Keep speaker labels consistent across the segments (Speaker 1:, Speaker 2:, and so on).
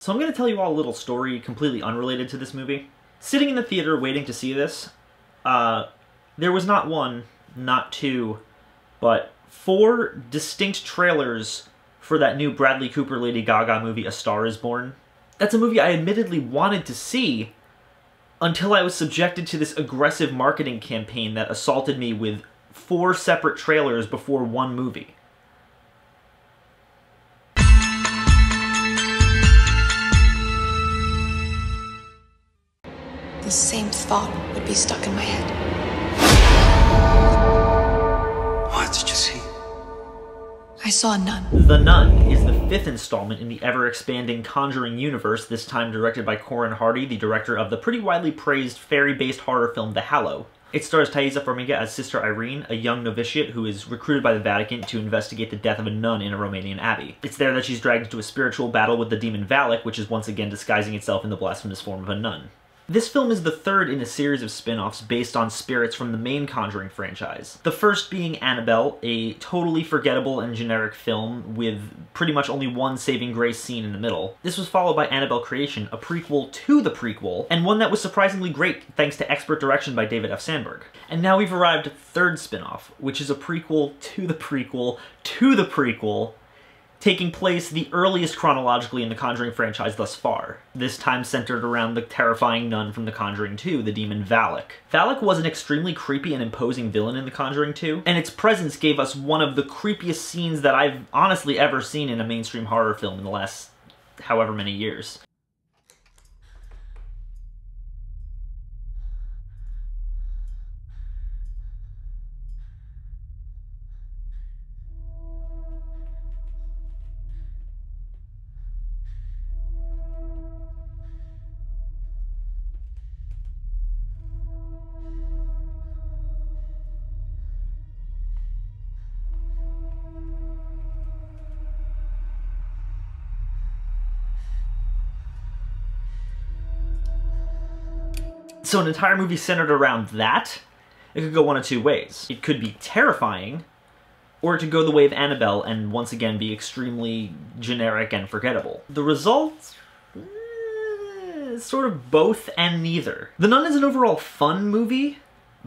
Speaker 1: So I'm going to tell you all a little story completely unrelated to this movie. Sitting in the theater waiting to see this, there was not one, not two, but 4 distinct trailers for that new Bradley Cooper Lady Gaga movie, A Star Is Born. That's a movie I admittedly wanted to see until I was subjected to this aggressive marketing campaign that assaulted me with 4 separate trailers before one movie.
Speaker 2: The same thought would be stuck in my head.
Speaker 3: What did you see?
Speaker 2: I saw a nun.
Speaker 1: The Nun is the 5th installment in the ever-expanding Conjuring universe, this time directed by Corin Hardy, the director of the pretty widely praised fairy-based horror film The Hallow. It stars Thaisa Farmiga as Sister Irene, a young novitiate who is recruited by the Vatican to investigate the death of a nun in a Romanian abbey. It's there that she's dragged into a spiritual battle with the demon Valak, which is once again disguising itself in the blasphemous form of a nun. This film is the 3rd in a series of spin-offs based on spirits from the main Conjuring franchise. The first being Annabelle, a totally forgettable and generic film with pretty much only one saving grace scene in the middle. This was followed by Annabelle Creation, a prequel to the prequel, and one that was surprisingly great thanks to expert direction by David F. Sandberg. And now we've arrived at the 3rd spin-off, which is a prequel to the prequel to the prequel, taking place the earliest chronologically in the Conjuring franchise thus far, this time centered around the terrifying nun from The Conjuring 2, the demon Valak. Valak was an extremely creepy and imposing villain in The Conjuring 2, and its presence gave us one of the creepiest scenes that I've honestly ever seen in a mainstream horror film in the last however many years. So an entire movie centered around that, it could go one of 2 ways. It could be terrifying, or it could go the way of Annabelle and once again be extremely generic and forgettable. The result? Sort of both and neither. The Nun is an overall fun movie,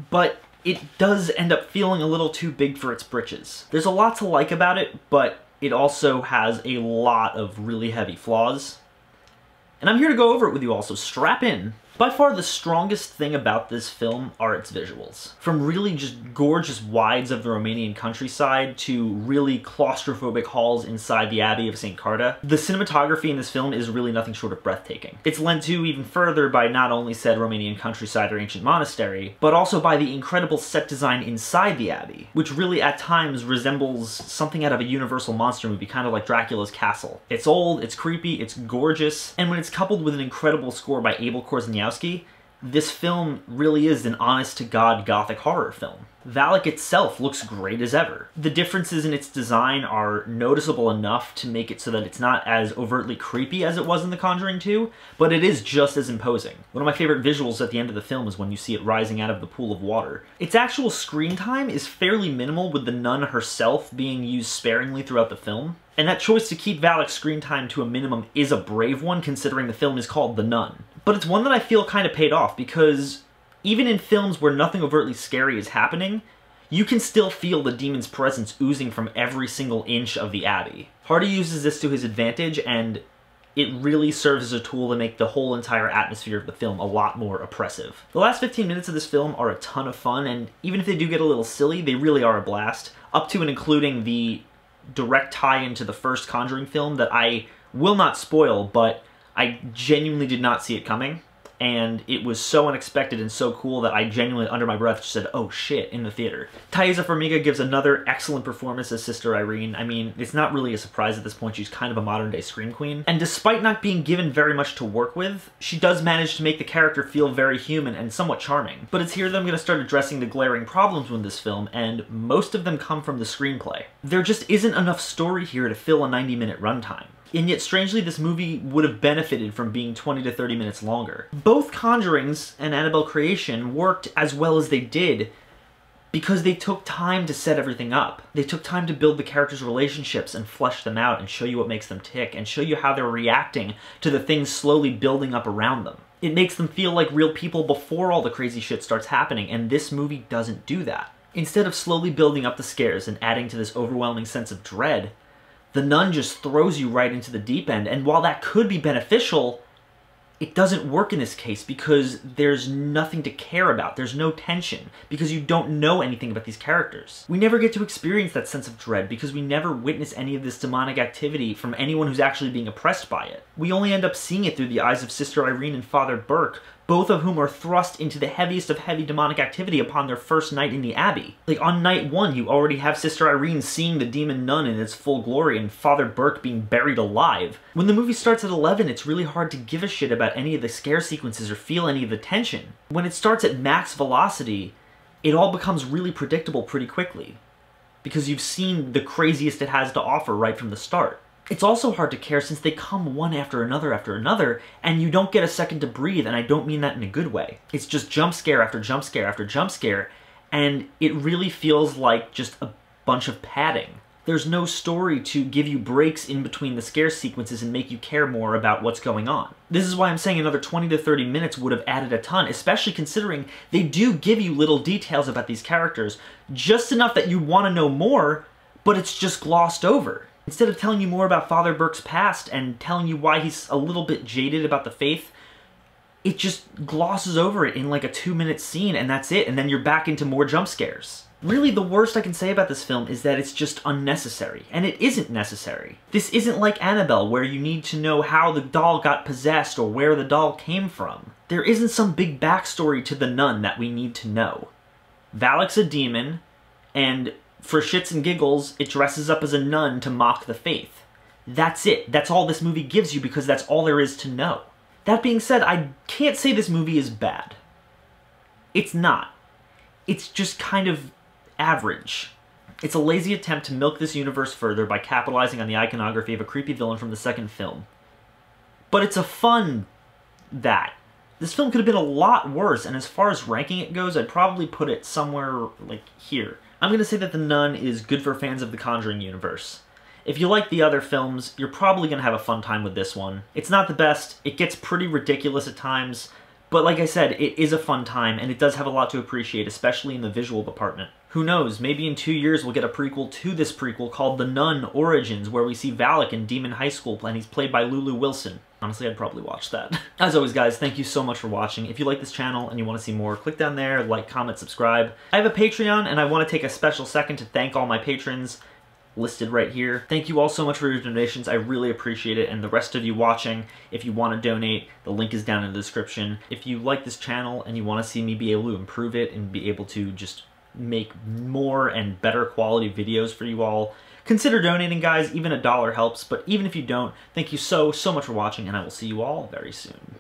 Speaker 1: but it does end up feeling a little too big for its britches. There's a lot to like about it, but it also has a lot of really heavy flaws. And I'm here to go over it with you all, so strap in. By far the strongest thing about this film are its visuals. From really just gorgeous wides of the Romanian countryside to really claustrophobic halls inside the Abbey of St. Carta, the cinematography in this film is really nothing short of breathtaking. It's lent to even further by not only said Romanian countryside or ancient monastery, but also by the incredible set design inside the Abbey, which really at times resembles something out of a Universal monster movie, kind of like Dracula's Castle. It's old, it's creepy, it's gorgeous, and when it's coupled with an incredible score by Abel Korzeniowski, this film really is an honest-to-God gothic horror film. Valak itself looks great as ever. The differences in its design are noticeable enough to make it so that it's not as overtly creepy as it was in The Conjuring 2, but it is just as imposing. One of my favorite visuals at the end of the film is when you see it rising out of the pool of water. Its actual screen time is fairly minimal, with the nun herself being used sparingly throughout the film. And that choice to keep Valak's screen time to a minimum is a brave one, considering the film is called The Nun. But it's one that I feel kind of paid off, because even in films where nothing overtly scary is happening, you can still feel the demon's presence oozing from every single inch of the Abbey. Hardy uses this to his advantage, and it really serves as a tool to make the whole entire atmosphere of the film a lot more oppressive. The last 15 minutes of this film are a ton of fun, and even if they do get a little silly, they really are a blast, up to and including the direct tie-in to the first Conjuring film that I will not spoil, but I genuinely did not see it coming, and it was so unexpected and so cool that I genuinely, under my breath, just said, oh shit, in the theater. Thaisa Farmiga gives another excellent performance as Sister Irene. I mean, it's not really a surprise at this point, she's kind of a modern-day Scream Queen. And despite not being given very much to work with, she does manage to make the character feel very human and somewhat charming. But it's here that I'm going to start addressing the glaring problems with this film, and most of them come from the screenplay. There just isn't enough story here to fill a 90-minute runtime. And yet, strangely, this movie would have benefited from being 20 to 30 minutes longer. Both Conjurings and Annabelle Creation worked as well as they did because they took time to set everything up. They took time to build the characters' relationships and flesh them out and show you what makes them tick and show you how they're reacting to the things slowly building up around them. It makes them feel like real people before all the crazy shit starts happening, and this movie doesn't do that. Instead of slowly building up the scares and adding to this overwhelming sense of dread, The Nun just throws you right into the deep end, and while that could be beneficial, it doesn't work in this case because there's nothing to care about. There's no tension because you don't know anything about these characters. We never get to experience that sense of dread because we never witness any of this demonic activity from anyone who's actually being oppressed by it. We only end up seeing it through the eyes of Sister Irene and Father Burke, both of whom are thrust into the heaviest of heavy demonic activity upon their first night in the Abbey. Like, on night one, you already have Sister Irene seeing the demon nun in its full glory and Father Burke being buried alive. When the movie starts at 11, it's really hard to give a shit about any of the scare sequences or feel any of the tension. When it starts at max velocity, it all becomes really predictable pretty quickly, because you've seen the craziest it has to offer right from the start. It's also hard to care since they come one after another, and you don't get a second to breathe, and I don't mean that in a good way. It's just jump scare after jump scare after jump scare, and it really feels like just a bunch of padding. There's no story to give you breaks in between the scare sequences and make you care more about what's going on. This is why I'm saying another 20 to 30 minutes would have added a ton, especially considering they do give you little details about these characters, just enough that you want to know more, but it's just glossed over. Instead of telling you more about Father Burke's past and telling you why he's a little bit jaded about the faith, it just glosses over it in like a 2-minute scene and that's it, and then you're back into more jump scares. Really, the worst I can say about this film is that it's just unnecessary, and it isn't necessary. This isn't like Annabelle, where you need to know how the doll got possessed or where the doll came from. There isn't some big backstory to the nun that we need to know. Valak's a demon, and for shits and giggles, it dresses up as a nun to mock the faith. That's it. That's all this movie gives you because that's all there is to know. That being said, I can't say this movie is bad. It's not. It's just kind of average. It's a lazy attempt to milk this universe further by capitalizing on the iconography of a creepy villain from the second film. But it's a fun that. This film could have been a lot worse, and as far as ranking it goes, I'd probably put it somewhere like here. I'm going to say that The Nun is good for fans of the Conjuring universe. If you like the other films, you're probably going to have a fun time with this one. It's not the best, it gets pretty ridiculous at times, but like I said, it is a fun time, and it does have a lot to appreciate, especially in the visual department. Who knows, maybe in 2 years we'll get a prequel to this prequel called The Nun Origins, where we see Valak in Demon High School, and he's played by Lulu Wilson. Honestly, I'd probably watch that. As always, guys, thank you so much for watching. If you like this channel and you want to see more, click down there, like, comment, subscribe. I have a Patreon, and I want to take a special second to thank all my patrons listed right here. Thank you all so much for your donations. I really appreciate it, and the rest of you watching, if you want to donate, the link is down in the description. If you like this channel and you want to see me be able to improve it and be able to just make more and better quality videos for you all, consider donating, guys. Even $1 helps, but even if you don't, thank you so much for watching, and I will see you all very soon.